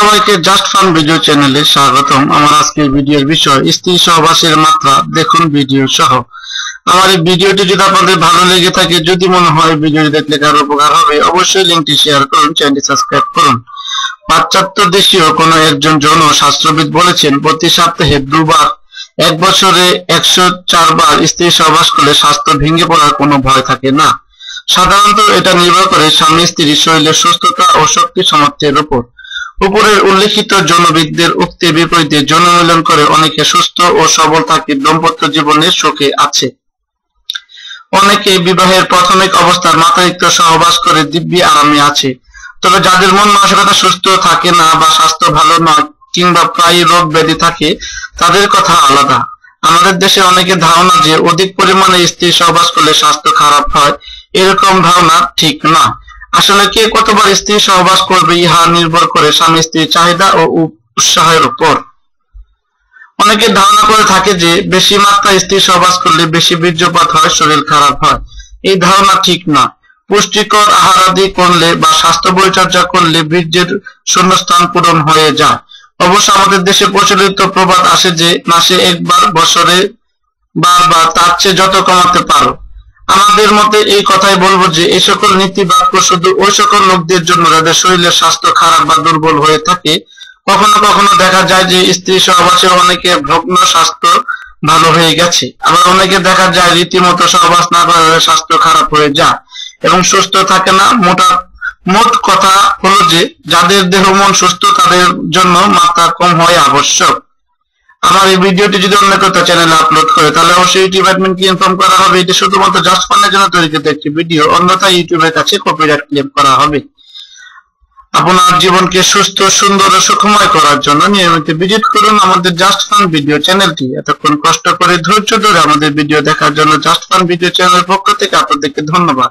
সবাইকে just fun video চ্যানেলে স্বাগতম। আমার আজকের ভিডিওর বিষয় স্ত্রী সহবাসের মাত্রা। দেখুন ভিডিও সহ। আমার এই ভিডিওটি যদি আপনাদের ভালো লেগে থাকে, যদি মনে হয় ভিডিওটি দেখলে কারো উপকার হবে, অবশ্যই লিঙ্কটি শেয়ার করুন, চ্যানেলটি সাবস্ক্রাইব করুন। পাশ্চাত্য দেশীয় কোনো একজন যৌন শাস্ত্রবিদ বলেছেন, প্রতি সপ্তাহে 2 বার, 1 বছরে 104 বার স্ত্রী সহবাস করলে স্বাস্থ্য ভেঙে পড়ার কোনো ভয় থাকে না। সাধারণত এটা নির্ভর করে স্বামী স্ত্রীর শরীরের সুস্থতা ও শক্তি সামর্থ্যের উপর। উপরের উল্লেখিত যৌনবিদদের উক্তির বিপরীতে যৌন মিলন করে অনেকে সুস্থ ও সবল থাকে, দাম্পত্য জীবনে সুখে আছে। অনেকে বিবাহের প্রাথমিক অবস্থার মাত্রাতিরিক্ত সহবাস করে দিব্যি আরামে আছে। তবে যাদের মন মানসিকতা সুস্থ থাকে না বা স্বাস্থ্য ভালো নয় কিংবা প্রায় রোগ ব্যাধি থাকে, তাদের কথা আলাদা। আমাদের দেশে অনেকের ধারণা যে অধিক পরিমাণে স্ত্রী সহবাস করলে স্বাস্থ্য খারাপ হয়। এরকম ধারণা ঠিক না। আসলে কে কতবার স্ত্রী সহবাস করবে ইহা নির্ভর করে স্বামী স্ত্রীর চাহিদা ও উৎসাহের উপর। অনেকে ধারণা করে থাকে যে বেশি মাত্রায় স্ত্রী সহবাস করলে বেশি বীর্যপাত হয়, শরীর খারাপ হয়। এই ধারণা ঠিক না। পুষ্টিকর আহারাদি করলে বা স্বাস্থ্য পরিচর্যা করলে বীর্যের শূন্যস্থান পূরণ হয়ে যায়। অবশ্য আমাদের দেশে প্রচলিত প্রবাদ আছে যে মাসে 1 বার, বছরে বারবার, তার চেয়ে যত কমাতে পারো। আমাদের মতে এই কথাই বলবো যে এই সকল নীতি বাক্য শুধু ওই সকল লোকদের জন্য যাদের শরীরের স্বাস্থ্য খারাপ বা দুর্বল হয়ে থাকে। কখনো কখনো দেখা যায় যে স্ত্রী সহবাসে অনেকের ভগ্ন স্বাস্থ্য ভালো হয়ে গেছে, আবার অনেকে দেখা যায় রীতিমতো সহবাস না করে স্বাস্থ্য খারাপ হয়ে যায় এবং সুস্থ থাকে না। মোট কথা হলো যে যাদের দেহ মন সুস্থ তাদের জন্য মাত্রা কম হওয়া আবশ্যক। আমার এই ভিডিওটি যদি অন্য কেউ চ্যানেলে আপলোড করে তাহলে অবশ্যই ইউটিউব অ্যাডমিনকে ইনফর্ম করা হবে। এটি শুধুমাত্র জাস্ট ফানের জন্য তৈরিকৃত একটি ভিডিও, অন্যথায় ইউটিউবের কাছে কপিরাইট ক্লেম করা হবে। আপনার জীবনকে সুস্থ, সুন্দর ও সুখময় করার জন্য নিয়মিত ভিজিট করুন আমাদের জাস্ট ফান ভিডিও চ্যানেলটি। এতক্ষণ কষ্ট করে ধৈর্য ধরে আমাদের ভিডিও দেখার জন্য জাস্ট ফান ভিডিও চ্যানেলের পক্ষ থেকে আপনাদেরকে ধন্যবাদ।